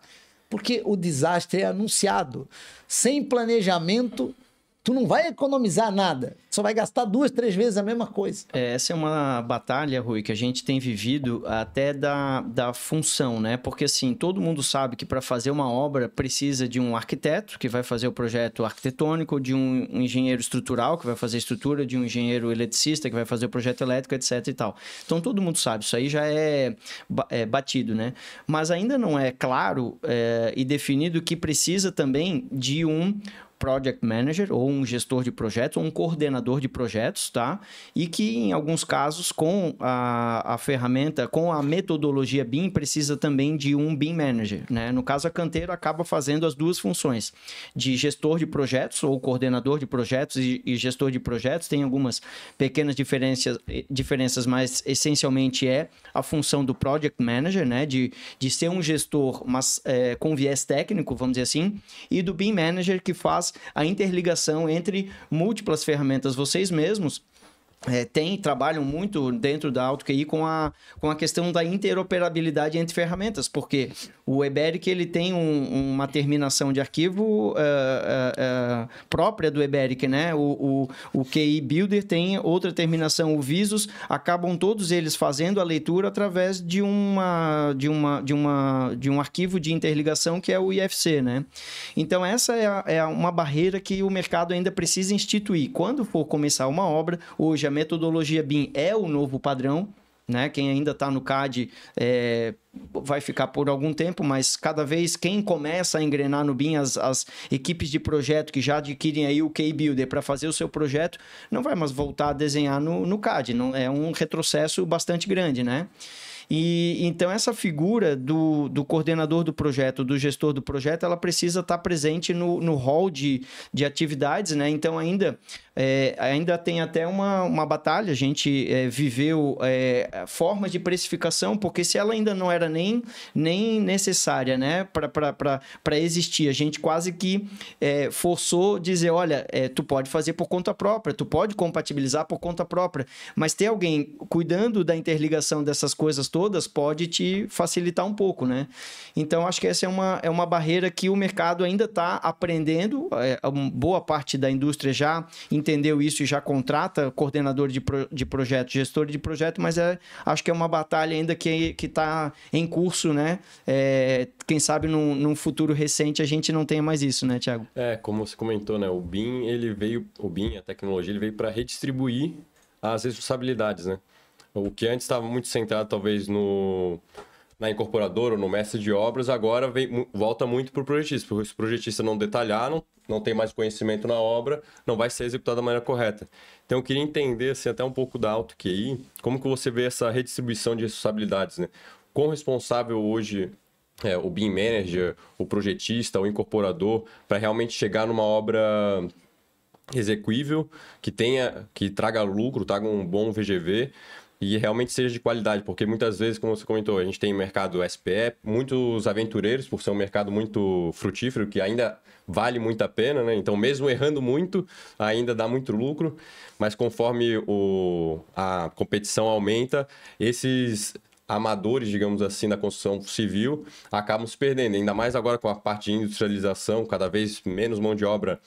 Porque o desastre é anunciado. Sem planejamento, tu não vai economizar nada. Só vai gastar 2, 3 vezes a mesma coisa. Essa é uma batalha, Rui, que a gente tem vivido até da função, né? Porque, assim, todo mundo sabe que para fazer uma obra precisa de um arquiteto, que vai fazer o projeto arquitetônico, de um engenheiro estrutural, que vai fazer a estrutura, de um engenheiro eletricista, que vai fazer o projeto elétrico, etc e tal. Então, todo mundo sabe, isso aí já é batido, né? Mas ainda não é claro e definido que precisa também de um project manager, ou um gestor de projetos, ou um coordenador de projetos, tá? E que, em alguns casos, com a ferramenta, com a metodologia BIM, precisa também de um BIM manager, né? No caso, a Canteiro acaba fazendo as duas funções, de gestor de projetos, ou coordenador de projetos e gestor de projetos. Tem algumas pequenas diferenças, mas essencialmente é a função do project manager, né? De ser um gestor, mas com viés técnico, vamos dizer assim, e do BIM manager, que faz a interligação entre múltiplas ferramentas. Vocês mesmos trabalham muito dentro da AutoQI com a questão da interoperabilidade entre ferramentas, porque o Eberic ele tem uma terminação de arquivo própria do Eberic, né? O QI Builder tem outra terminação, o Visus, acabam todos eles fazendo a leitura através de um arquivo de interligação que é o IFC, né? Então essa é uma barreira que o mercado ainda precisa instituir. Quando for começar uma obra, hoje a metodologia BIM é o novo padrão, né? Quem ainda está no CAD vai ficar por algum tempo, mas cada vez quem começa a engrenar no BIM, as equipes de projeto que já adquirem aí o QI Builder para fazer o seu projeto, não vai mais voltar a desenhar no CAD. Não, é um retrocesso bastante grande, né? E então essa figura do coordenador do projeto, do gestor do projeto, ela precisa estar presente no hall de atividades, né? Então ainda tem até uma batalha. A gente viveu formas de precificação, porque se ela ainda não era nem necessária, né, para existir, a gente quase que forçou dizer, olha, tu pode fazer por conta própria, tu pode compatibilizar por conta própria, mas ter alguém cuidando da interligação dessas coisas todas pode te facilitar um pouco, né? Então, acho que essa é uma barreira que o mercado ainda está aprendendo. Boa parte da indústria já entendeu isso e já contrata coordenador de projeto, gestor de projeto, mas acho que é uma batalha ainda que está em curso, né? Quem sabe num futuro recente a gente não tenha mais isso, né, Thiago? Como você comentou, né? O BIM, a tecnologia, ele veio para redistribuir as responsabilidades, né? O que antes estava muito centrado, talvez, na incorporadora ou no mestre de obras, agora volta muito para o projetista. Porque se o projetista não detalhar, não tem mais conhecimento na obra, não vai ser executado da maneira correta. Então, eu queria entender, assim, até um pouco da AutoQI, como que você vê essa redistribuição de responsabilidades, né? Quão responsável hoje o BIM Manager, o projetista, o incorporador, para realmente chegar numa obra execuível, que traga lucro, traga um bom VGV, e realmente seja de qualidade, porque muitas vezes, como você comentou, a gente tem mercado SPE, muitos aventureiros, por ser um mercado muito frutífero, que ainda vale muito a pena, né? Então, mesmo errando muito, ainda dá muito lucro, mas conforme a competição aumenta, esses amadores, digamos assim, da construção civil, acabam se perdendo, ainda mais agora com a parte de industrialização, cada vez menos mão de obra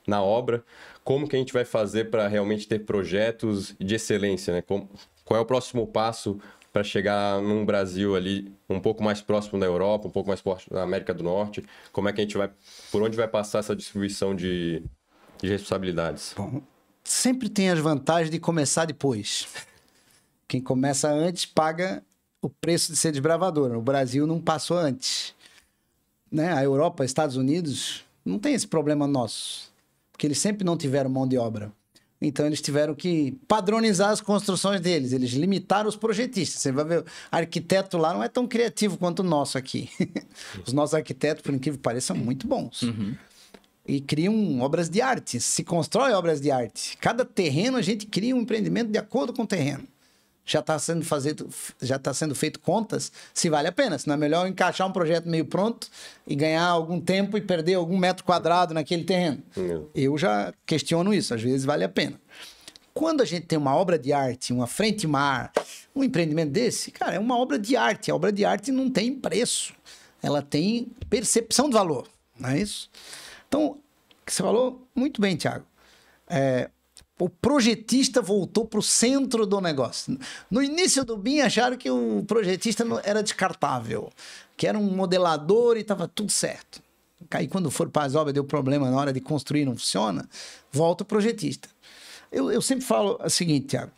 na obra. Como que a gente vai fazer para realmente ter projetos de excelência, né? Qual é o próximo passo para chegar num Brasil ali um pouco mais próximo da Europa, um pouco mais próximo da América do Norte? Como é que a gente por onde vai passar essa distribuição de responsabilidades? Bom, sempre tem as vantagens de começar depois. Quem começa antes paga o preço de ser desbravador. O Brasil não passou antes, né? A Europa, Estados Unidos, não tem esse problema nosso, porque eles sempre não tiveram mão de obra. Então, eles tiveram que padronizar as construções deles. Eles limitaram os projetistas. Você vai ver, o arquiteto lá não é tão criativo quanto o nosso aqui. Os nossos arquitetos, por incrível que pareça, são muito bons. Uhum. E criam obras de arte. Se constrói obras de arte. Cada terreno, a gente cria um empreendimento de acordo com o terreno. Já está sendo feito contas se vale a pena. Se não é melhor encaixar um projeto meio pronto e ganhar algum tempo e perder algum metro quadrado naquele terreno. Eu já questiono isso. Às vezes vale a pena. Quando a gente tem uma obra de arte, uma frente-mar, um empreendimento desse, cara, é uma obra de arte. A obra de arte não tem preço. ela tem percepção de valor, não é isso? Então, o que você falou muito bem, Thiago. O projetista voltou para o centro do negócio. No início do BIM, acharam que o projetista era descartável, que era um modelador e estava tudo certo. Aí, quando for para as obras, deu problema na hora de construir, não funciona, volta o projetista. Eu sempre falo o seguinte, Thiago.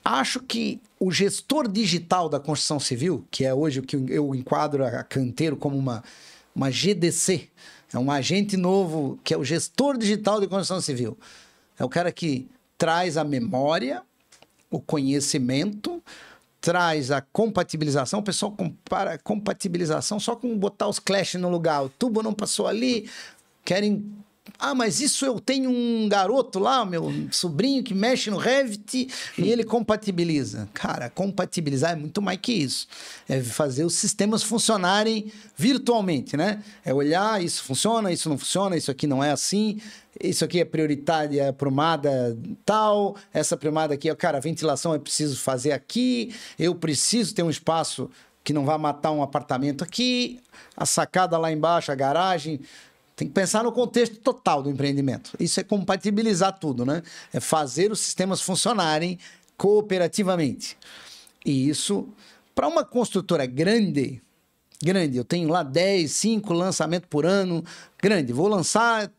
Acho que o gestor digital da construção civil, que é hoje o que eu enquadro a Canteiro como uma GDC, é um agente novo, que é o gestor digital de construção civil. É o cara que traz a memória, o conhecimento, traz a compatibilização. O pessoal compara a compatibilização só com botar os clash no lugar. O tubo não passou ali, querem... Ah, mas isso eu tenho um garoto lá, meu sobrinho, que mexe no Revit e ele compatibiliza. Cara, compatibilizar é muito mais que isso. É fazer os sistemas funcionarem virtualmente, né? É olhar, isso funciona, isso não funciona, isso aqui não é assim, isso aqui é prioritária, é prumada tal, essa prumada aqui, cara, a ventilação é preciso fazer aqui, eu preciso ter um espaço que não vá matar um apartamento aqui, a sacada lá embaixo, a garagem... Tem que pensar no contexto total do empreendimento. Isso é compatibilizar tudo, né? É fazer os sistemas funcionarem cooperativamente. E isso, para uma construtora grande, eu tenho lá 10, 5 lançamentos por ano, grande, vou lançar...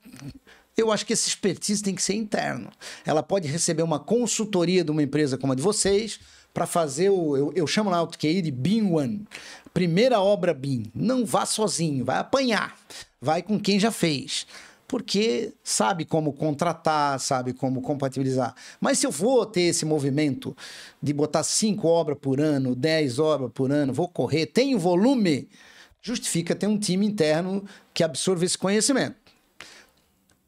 Eu acho que esse expertise tem que ser interno. Ela pode receber uma consultoria de uma empresa como a de vocês para fazer eu chamo lá o QI de BIM One. Primeira obra BIM. Não vá sozinho, vai apanhar. Vai com quem já fez. Porque sabe como contratar, sabe como compatibilizar. Mas se eu vou ter esse movimento de botar 5 obras por ano, 10 obras por ano, vou correr, tenho volume, justifica ter um time interno que absorve esse conhecimento.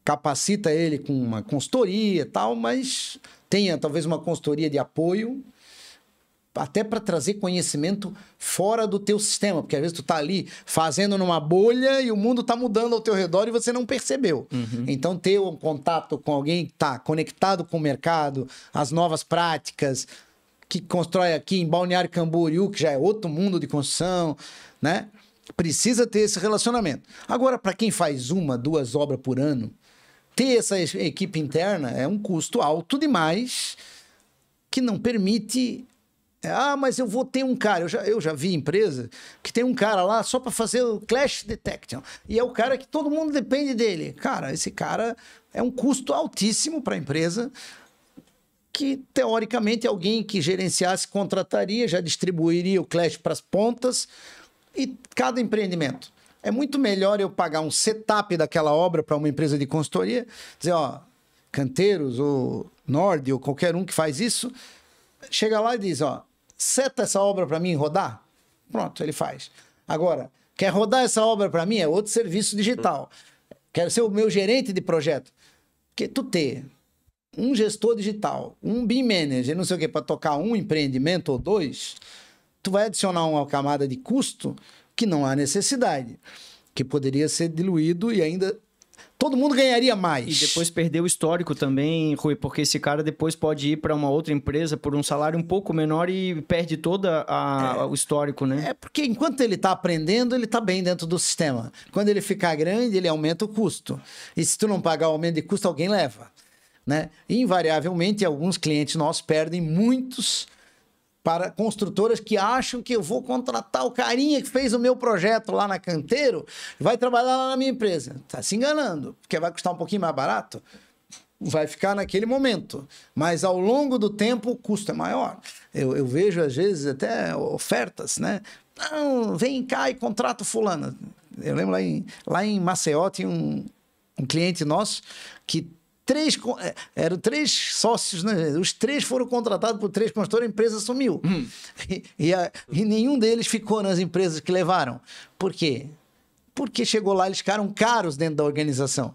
Capacita ele com uma consultoria e tal, mas tenha talvez uma consultoria de apoio, até para trazer conhecimento fora do teu sistema, porque às vezes tu tá ali fazendo numa bolha e o mundo tá mudando ao teu redor e você não percebeu. Uhum. Então ter um contato com alguém que tá conectado com o mercado, as novas práticas, que constrói aqui em Balneário Camboriú, que já é outro mundo de construção, né? Precisa ter esse relacionamento. Agora, para quem faz 1, 2 obras por ano, ter essa equipe interna é um custo alto demais que não permite... Ah, mas eu vou ter um cara... Eu já vi empresa que tem um cara lá só para fazer o clash detection. E é o cara que todo mundo depende dele. Cara, esse cara é um custo altíssimo para a empresa que, teoricamente, alguém que gerenciasse contrataria, já distribuiria o clash para as pontas e cada empreendimento. É muito melhor eu pagar um setup daquela obra para uma empresa de consultoria, dizer, ó, Canteiros ou Nord ou qualquer um que faz isso, chega lá e diz, ó, seta essa obra para mim rodar? Pronto, ele faz. Agora, quer rodar essa obra para mim? É outro serviço digital. Quero ser o meu gerente de projeto. Porque tu ter um gestor digital, um BIM manager, não sei o que, para tocar um empreendimento ou 2, tu vai adicionar uma camada de custo que não há necessidade, que poderia ser diluído e ainda todo mundo ganharia mais. E depois perder o histórico também, Rui, porque esse cara depois pode ir para uma outra empresa por um salário um pouco menor e perde todo o histórico, né? É porque enquanto ele está aprendendo, ele está bem dentro do sistema. Quando ele ficar grande, ele aumenta o custo. E se tu não pagar o aumento de custo, alguém leva, né? E, invariavelmente, alguns clientes nossos perdem muitos para construtoras que acham que eu vou contratar o carinha que fez o meu projeto lá na Canteiro e vai trabalhar lá na minha empresa. Está se enganando, porque vai custar um pouquinho mais barato. Vai ficar naquele momento. Mas ao longo do tempo o custo é maior. Eu vejo, às vezes, até ofertas, né? Não, vem cá e contrata fulano. Eu lembro lá em Maceió tinha um cliente nosso que eram 3 sócios, né? Os 3 foram contratados por 3 consultores, a empresa sumiu. E nenhum deles ficou nas empresas que levaram. Por quê? Porque chegou lá, eles ficaram caros dentro da organização.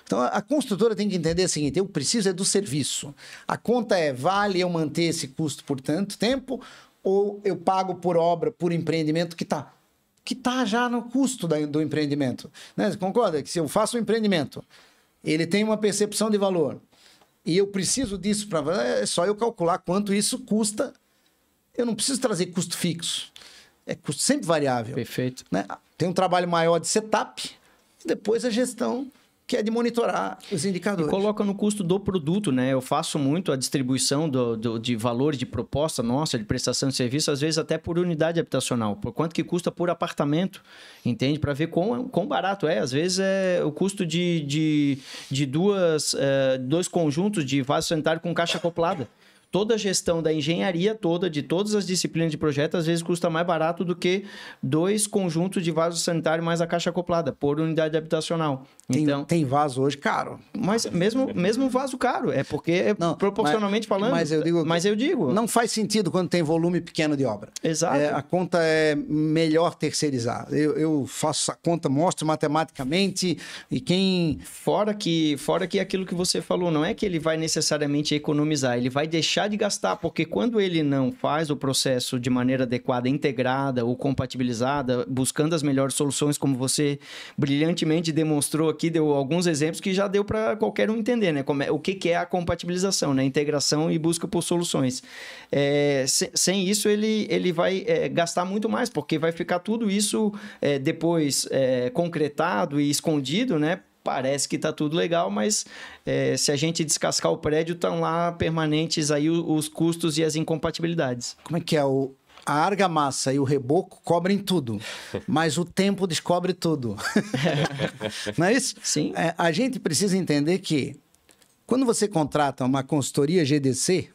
Então, a construtora tem que entender o seguinte, eu preciso é do serviço. A conta vale eu manter esse custo por tanto tempo ou eu pago por obra, por empreendimento que tá já no custo do empreendimento. Né? Você concorda que se eu faço um empreendimento, ele tem uma percepção de valor e eu preciso disso é só eu calcular quanto isso custa. Eu não preciso trazer custo fixo. é custo sempre variável. Perfeito. Né? Tem um trabalho maior de setup, e depois a gestão, que é de monitorar os indicadores. E coloca no custo do produto, né? Eu faço muito a distribuição de valor de proposta nossa, de prestação de serviço, às vezes até por unidade habitacional. Por quanto que custa por apartamento, entende? Para ver quão barato é. Às vezes é o custo de dois conjuntos de vaso sanitário com caixa acoplada. Toda a gestão da engenharia toda, de todas as disciplinas de projeto, às vezes custa mais barato do que 2 conjuntos de vaso sanitário mais a caixa acoplada, por unidade habitacional. Então, tem vaso hoje caro. Mas mesmo vaso caro, é porque, proporcionalmente falando... Mas eu digo... Não faz sentido quando tem volume pequeno de obra. Exato. A conta é melhor terceirizar. Eu faço a conta, mostro matematicamente, e quem... Fora que aquilo que você falou, não é que ele vai necessariamente economizar, ele vai deixar de gastar, porque quando ele não faz o processo de maneira adequada, integrada ou compatibilizada, buscando as melhores soluções, como você brilhantemente demonstrou aqui, deu alguns exemplos que já deu para qualquer um entender, né? O que é a compatibilização, né? Integração e busca por soluções. Sem isso, ele vai gastar muito mais, porque vai ficar tudo isso depois concretado e escondido, né? Parece que está tudo legal, mas se a gente descascar o prédio, estão lá permanentes aí os custos e as incompatibilidades. Como é que é? A argamassa e o reboco cobrem tudo, mas o tempo descobre tudo. Não é isso? Sim. A gente precisa entender que quando você contrata uma consultoria GDC,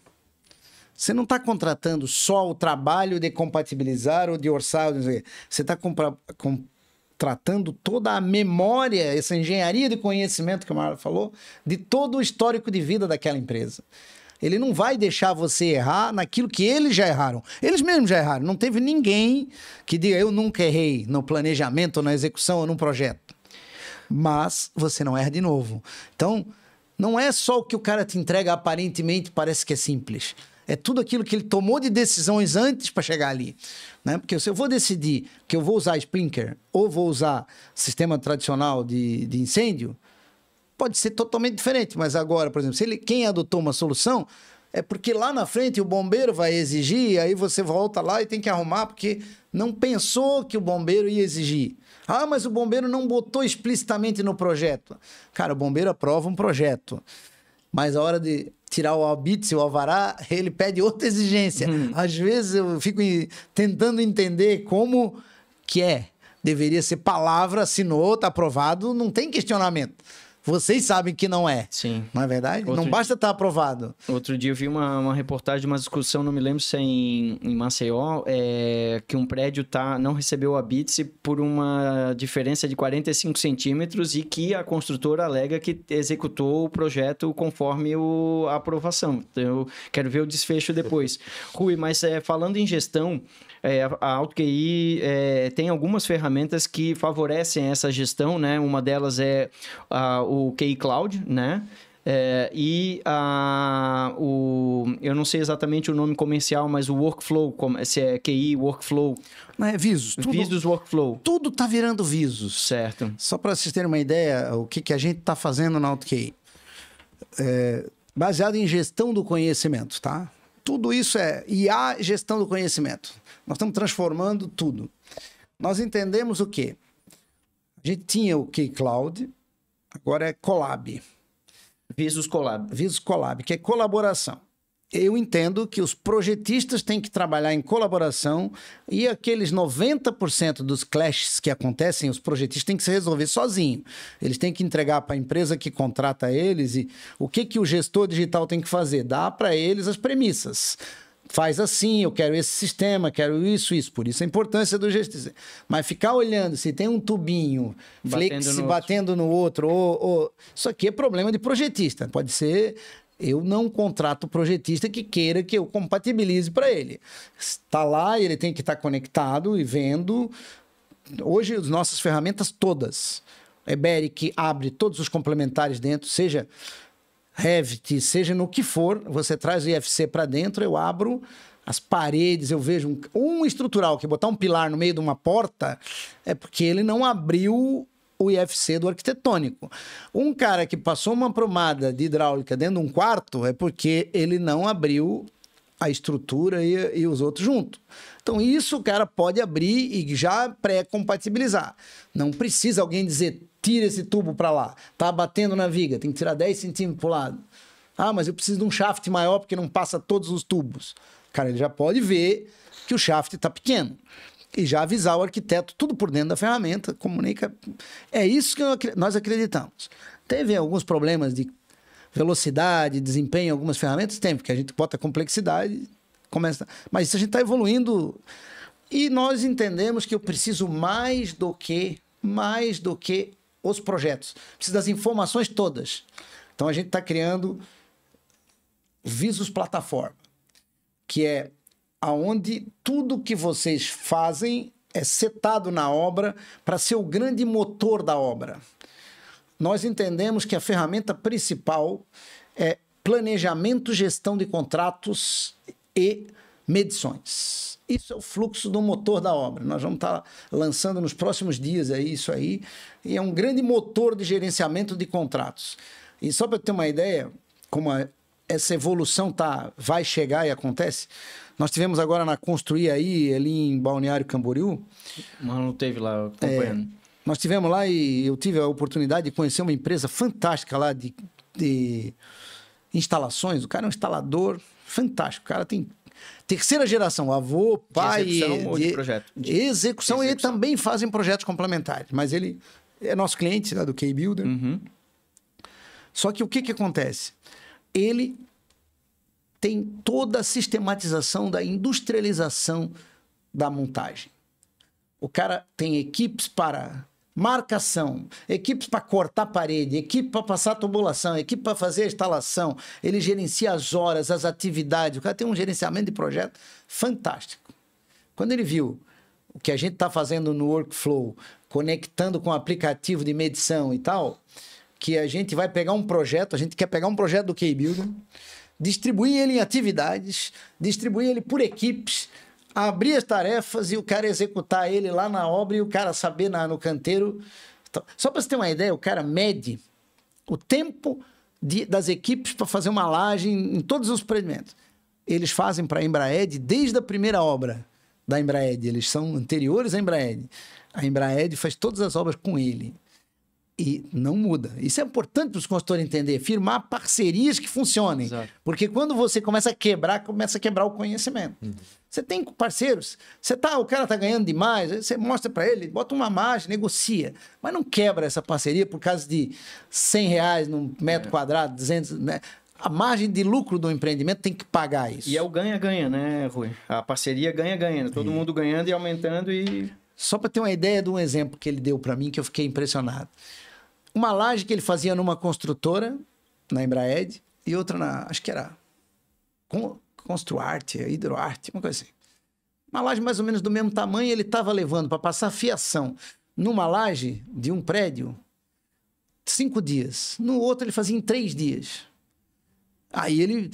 você não está contratando só o trabalho de compatibilizar ou de orçar. Você está tratando toda a memória, essa engenharia de conhecimento que o Marlon falou, de todo o histórico de vida daquela empresa. Ele não vai deixar você errar naquilo que eles já erraram. Eles mesmos já erraram. Não teve ninguém que diga, eu nunca errei no planejamento, ou na execução, ou num projeto. Mas você não erra de novo. Então, não é só o que o cara te entrega, aparentemente parece que é simples. É tudo aquilo que ele tomou de decisões antes para chegar ali. Né? Porque se eu vou decidir que eu vou usar sprinkler ou vou usar sistema tradicional de incêndio, pode ser totalmente diferente. Mas agora, por exemplo, quem adotou uma solução é porque lá na frente o bombeiro vai exigir, aí você volta lá e tem que arrumar porque não pensou que o bombeiro ia exigir. Ah, mas o bombeiro não botou explicitamente no projeto. Cara, o bombeiro aprova um projeto. Mas a hora de tirar o albite, o alvará, ele pede outra exigência. Às vezes eu fico tentando entender como que deveria ser palavra, assinou, está aprovado, não tem questionamento. Vocês sabem que não é. Sim. Não é verdade? Não basta estar aprovado. Outro dia eu vi uma reportagem, uma discussão, não me lembro se é em Maceió, que um prédio não recebeu a BITS por uma diferença de 45 centímetros e que a construtora alega que executou o projeto conforme a aprovação. Então, eu quero ver o desfecho depois. Rui, mas falando em gestão, a AutoQI tem algumas ferramentas que favorecem essa gestão, né? Uma delas é o QI Cloud, né? Eu não sei exatamente o nome comercial, mas o Workflow, se é QI Workflow. Não é Visus. Visus Workflow. Tudo está virando Visus. Certo. Só para vocês terem uma ideia, o que a gente está fazendo na AutoQI. Baseado em gestão do conhecimento, tá? Tudo isso IA, gestão do conhecimento. Nós estamos transformando tudo. Nós entendemos o quê? A gente tinha o QI Cloud, agora é Colab. Visus Colab. Visus Colab, que é colaboração. Eu entendo que os projetistas têm que trabalhar em colaboração e aqueles 90% dos clashes que acontecem, os projetistas têm que se resolver sozinho. Eles têm que entregar para a empresa que contrata eles e o que o gestor digital tem que fazer? Dá para eles as premissas. Faz assim, eu quero esse sistema, quero isso. Por isso a importância do gestor. Mas ficar olhando se tem um tubinho batendo no outro, isso aqui é problema de projetista. Pode ser... Eu não contrato projetista que queira que eu compatibilize para ele. Está lá, ele tem que estar conectado e vendo. Hoje, as nossas ferramentas todas. Eberic abre todos os complementares dentro, seja Revit, seja no que for. Você traz o IFC para dentro, eu abro as paredes, eu vejo um estrutural que botar um pilar no meio de uma porta é porque ele não abriu o IFC do arquitetônico. Um cara que passou uma promada de hidráulica dentro de um quarto é porque ele não abriu a estrutura e os outros junto. Então, isso o cara pode abrir e já pré-compatibilizar. Não precisa alguém dizer, tira esse tubo para lá. Tá batendo na viga, tem que tirar 10 centímetros para o lado. Ah, mas eu preciso de um shaft maior porque não passa todos os tubos. Cara, ele já pode ver que o shaft está pequeno. E já avisar o arquiteto, tudo por dentro da ferramenta, comunica. É isso que nós acreditamos. Teve alguns problemas de velocidade, desempenho em algumas ferramentas? Tem, porque a gente bota complexidade, começa... Mas isso a gente está evoluindo e nós entendemos que eu preciso mais do que os projetos. Preciso das informações todas. Então a gente está criando Visus Plataforma, que é aonde tudo que vocês fazem é setado na obra para ser o grande motor da obra. Nós entendemos que a ferramenta principal é planejamento, gestão de contratos e medições. Isso é o fluxo do motor da obra. Nós vamos estar lançando nos próximos dias isso aí, e é um grande motor de gerenciamento de contratos. E só para ter uma ideia, como essa evolução vai chegar e acontece, nós tivemos agora na Construir ali em Balneário Camboriú. Mas não teve lá acompanhando. Nós tivemos lá e eu tive a oportunidade de conhecer uma empresa fantástica lá de instalações. O cara é um instalador fantástico. O cara tem terceira geração, avô, pai... De execução ou de projeto? De execução. E também fazem projetos complementares. Mas ele é nosso cliente lá do K-Builder. Uhum. Só que o que acontece? Ele tem toda a sistematização da industrialização da montagem. O cara tem equipes para marcação, equipes para cortar parede, equipe para passar tubulação, equipe para fazer a instalação. Ele gerencia as horas, as atividades. O cara tem um gerenciamento de projeto fantástico. Quando ele viu o que a gente está fazendo no workflow, conectando com o aplicativo de medição e tal, que a gente vai pegar um projeto, a gente quer pegar um projeto do K-Builder, distribuir ele em atividades, distribuir ele por equipes, abrir as tarefas e o cara executar ele lá na obra e o cara saber no canteiro. Então, só para você ter uma ideia, o cara mede o tempo das equipes para fazer uma laje em todos os procedimentos. Eles fazem para a Embraed desde a primeira obra da Embraed. Eles são anteriores à Embraed. A Embraed faz todas as obras com ele. E não muda. Isso é importante para os consultores entender. Firmar parcerias que funcionem. Exato. Porque quando você começa a quebrar o conhecimento. Uhum. Você tem parceiros, o cara está ganhando demais, você mostra para ele, bota uma margem, negocia. Mas não quebra essa parceria por causa de R$100 num metro quadrado, 200... Né? A margem de lucro do empreendimento tem que pagar isso. E é o ganha-ganha, né, Rui? A parceria ganha-ganha. Né? Todo mundo ganhando e aumentando e... Só para ter uma ideia de um exemplo que ele deu para mim, que eu fiquei impressionado. Uma laje que ele fazia numa construtora, na Embraed, e outra acho que era Construarte, Hidroarte, uma coisa assim. Uma laje mais ou menos do mesmo tamanho, ele estava levando para passar fiação numa laje de um prédio 5 dias. No outro ele fazia em 3 dias. Aí ele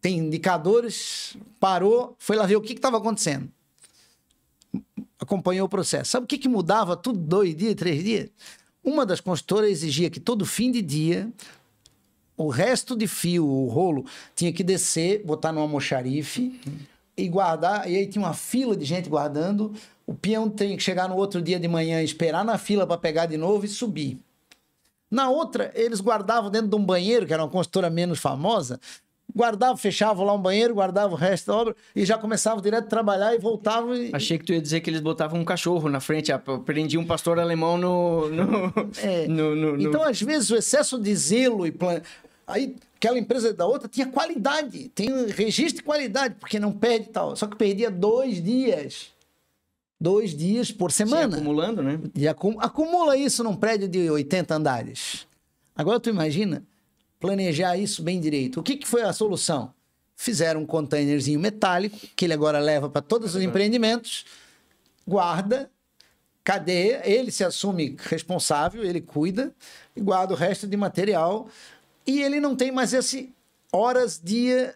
tem indicadores, parou, foi lá ver o que estava acontecendo. Acompanhou o processo. Sabe o que mudava tudo 2 dias, 3 dias? Uma das construtoras exigia que todo fim de dia o resto de fio, o rolo, tinha que descer, botar no almoxarife e guardar. E aí tinha uma fila de gente guardando. O peão tinha que chegar no outro dia de manhã, esperar na fila para pegar de novo e subir. Na outra, eles guardavam dentro de um banheiro, que era uma construtora menos famosa, guardavam, fechavam lá um banheiro, guardavam o resto da obra e já começavam direto a trabalhar e voltavam. Achei que tu ia dizer que eles botavam um cachorro na frente, prendiam um pastor alemão no... Então, às vezes, o excesso de zelo e aí aquela empresa da outra tinha qualidade, tem um registro de qualidade, porque não perde tal. Só que perdia 2 dias. 2 dias por semana. Sim, acumulando, né? E acumula isso num prédio de 80 andares. Agora tu imagina planejar isso bem direito. O que foi a solução? Fizeram um containerzinho metálico, que ele agora leva para todos os empreendimentos, guarda, cadeia, ele se assume responsável, ele cuida, e guarda o resto de material, e ele não tem mais esse horas, dia,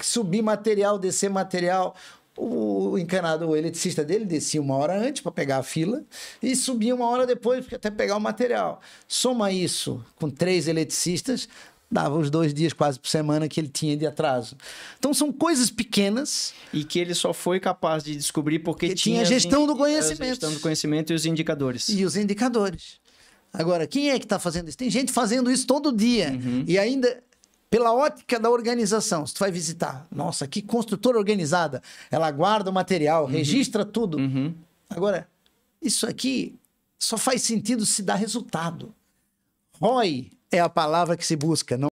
subir material, descer material. O encanador, o eletricista dele descia 1 hora antes para pegar a fila e subia 1 hora depois até pegar o material. Soma isso com 3 eletricistas, dava os 2 dias quase por semana que ele tinha de atraso. Então são coisas pequenas. E que ele só foi capaz de descobrir porque tinha a gestão do conhecimento. A gestão do conhecimento e os indicadores. E os indicadores. Agora, quem é que está fazendo isso? Tem gente fazendo isso todo dia. E ainda, pela ótica da organização, se tu vai visitar, nossa, que construtora organizada. Ela guarda o material, registra tudo. Agora, isso aqui só faz sentido se dá resultado. ROI é a palavra que se busca, não